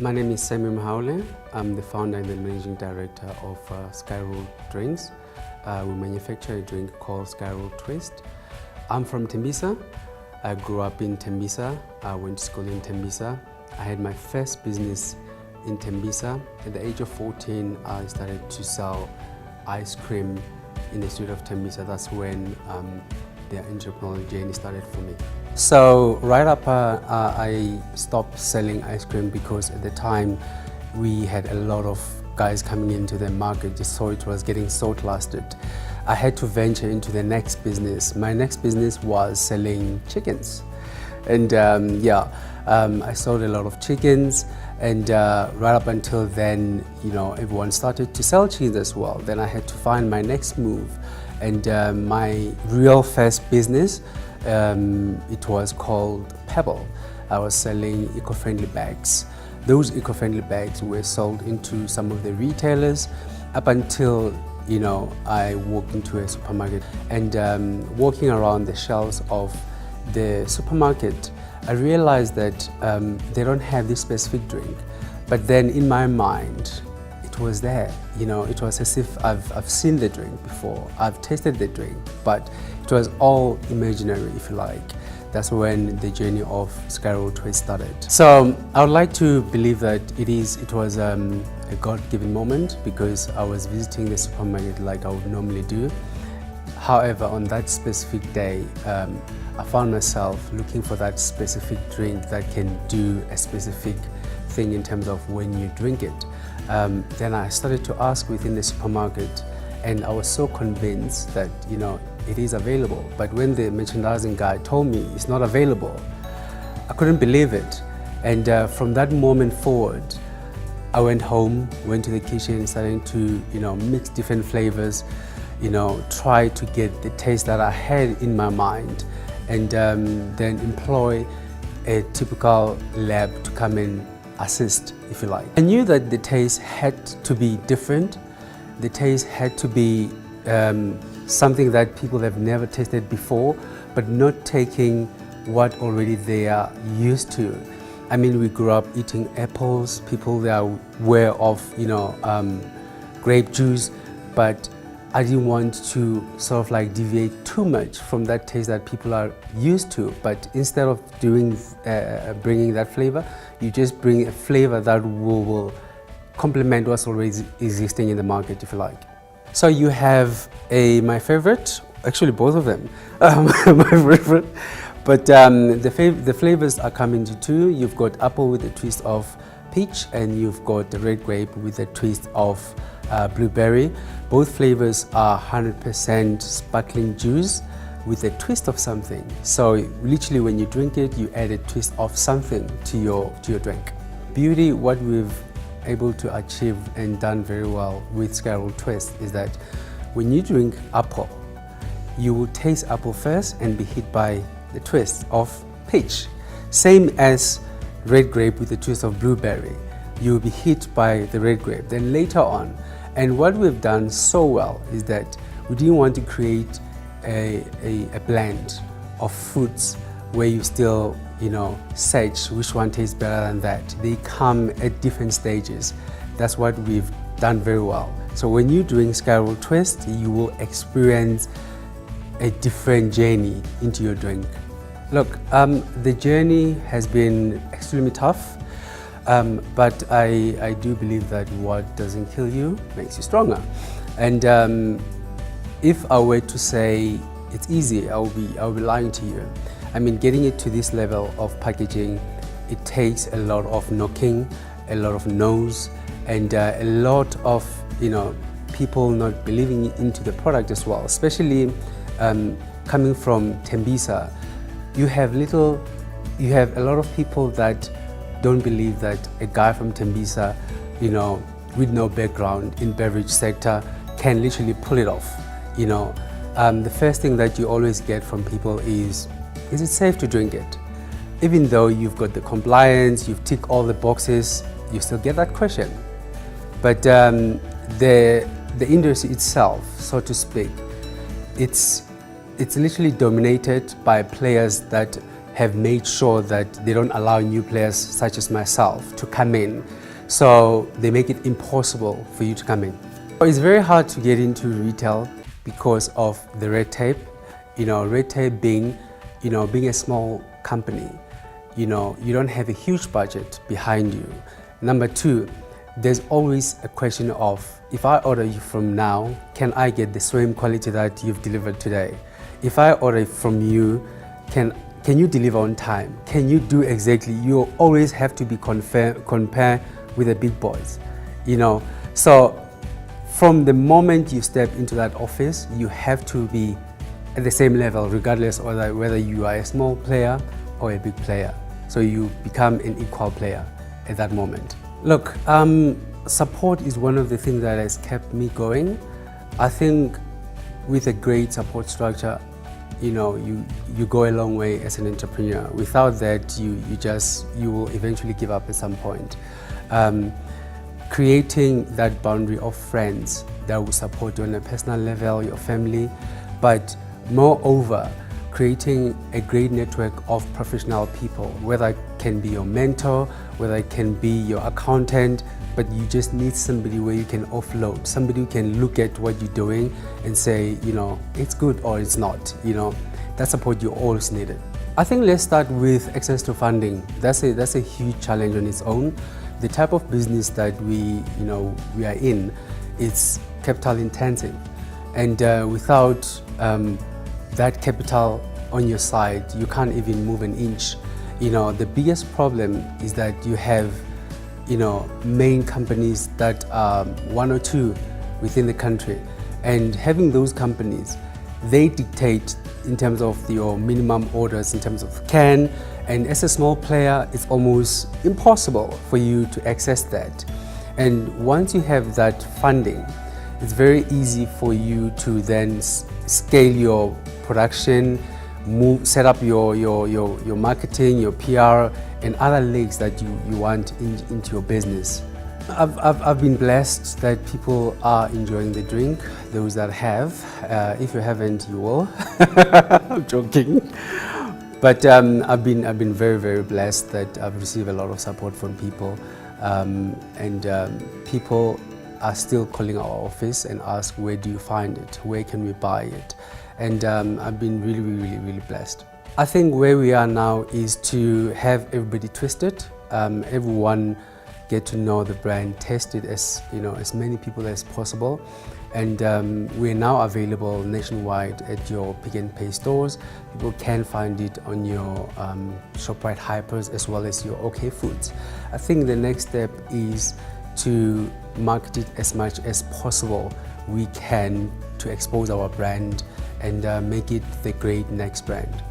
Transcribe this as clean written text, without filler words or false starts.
My name is Sammy Mhaule. I'm the founder and the managing director of Skyrule drinks. We manufacture a drink called Skyrule Twyst. I'm from Tembisa. I grew up in Tembisa. I went to school in Tembisa. I had my first business in Tembisa. At the age of 14, I started to sell ice cream in the street of Tembisa. That's when the entrepreneurial journey started for me. So right up, I stopped selling ice cream because at the time we had a lot of guys coming into the market, just so it was getting so clustered. I had to venture into the next business. My next business was selling chickens. And I sold a lot of chickens, and right up until then, everyone started to sell chickens as well. Then I had to find my next move. And my real first business, it was called Pebble. I was selling eco-friendly bags. Those eco-friendly bags were sold into some of the retailers up until I walked into a supermarket. And walking around the shelves of the supermarket, I realized that they don't have this specific drink. But then in my mind, it was there. It was as if I've seen the drink before, I've tasted the drink, but it was all imaginary, if you like. That's when the journey of Skyrule Twyst started. So I would like to believe that it was a God-given moment, because I was visiting the supermarket like I would normally do. However, on that specific day, I found myself looking for that specific drink that can do a specific thing in terms of when you drink it. Then I started to ask within the supermarket, and I was so convinced that it is available. But when the merchandising guy told me it's not available, I couldn't believe it. And from that moment forward, I went home, went to the kitchen, starting to mix different flavors, try to get the taste that I had in my mind, and then employ a typical lab to come and assist, if you like. I knew that the taste had to be different. The taste had to be something that people have never tasted before, but not taking what already they are used to. I mean, we grew up eating apples. People, they are aware of grape juice, but I didn't want to sort of like deviate too much from that taste that people are used to. But instead of bringing that flavor, you just bring a flavor that will complement what's already existing in the market, if you like. So you have my favorite, actually both of them, my favorite. But the flavors are coming to two. You've got apple with a twist of peach, and you've got the red grape with a twist of blueberry. Both flavors are 100% sparkling juice with a twist of something. So literally when you drink it, you add a twist of something to your drink. Beauty, what we've able to achieve and done very well with Skyrule Twyst is that when you drink apple, you will taste apple first and be hit by the twist of peach. Same as red grape with a twist of blueberry. You will be hit by the red grape. Then later on, and what we've done so well is that we didn't want to create a blend of fruits where you still search which one tastes better than that. They come at different stages. That's what we've done very well. So when you drink Skyrule Twyst, you will experience a different journey into your drink. Look, the journey has been extremely tough, but I do believe that what doesn't kill you makes you stronger. And if I were to say it's easy, I will be lying to you. I mean, getting it to this level of packaging, it takes a lot of knocking, a lot of no's, and a lot of people not believing into the product as well. Especially coming from Tembisa, you have a lot of people that don't believe that a guy from Tembisa, with no background in beverage sector, can literally pull it off. The first thing that you always get from people is it safe to drink it? Even though you've got the compliance, you've ticked all the boxes, you still get that question. But the industry itself, so to speak, it's literally dominated by players that have made sure that they don't allow new players such as myself to come in. So they make it impossible for you to come in. It's very hard to get into retail because of the red tape. Red tape being, being a small company, you don't have a huge budget behind you. Number two, there's always a question of, if I order you from now, can I get the same quality that you've delivered today? If I order from you, can you deliver on time? Can you do exactly? You always have to be compared with the big boys, So from the moment you step into that office, you have to be at the same level, regardless of whether you are a small player or a big player. So you become an equal player at that moment. Look, support is one of the things that has kept me going. I think with a great support structure, you go a long way as an entrepreneur. Without that, you will eventually give up at some point. Creating that boundary of friends that will support you on a personal level, your family, but moreover, creating a great network of professional people, whether it can be your mentor, whether it can be your accountant, but you just need somebody where you can offload, somebody who can look at what you're doing and say, it's good or it's not. That support you always needed. I think let's start with access to funding. That's a huge challenge on its own. The type of business that we are in, it's capital intensive, and without that capital on your side, you can't even move an inch. The biggest problem is that you have main companies that are one or two within the country, and having those companies, they dictate in terms of your minimum orders, in terms of can, and as a small player, it's almost impossible for you to access that. And once you have that funding, it's very easy for you to then scale your production, set up your marketing, your PR, and other legs that you want into your business. I've been blessed that people are enjoying the drink, those that have. If you haven't, you will. I'm joking. But I've been very, very blessed that I've received a lot of support from people, and people are still calling our office and ask, where do you find it? Where can we buy it? And I've been really, really, really blessed. I think where we are now is to have everybody twisted, everyone get to know the brand, test it as many people as possible, and we're now available nationwide at your Pick n Pay stores. People can find it on your ShopRite Hypers as well as your OK Foods. I think the next step is to market it as much as possible we can to expose our brand and make it the great next brand.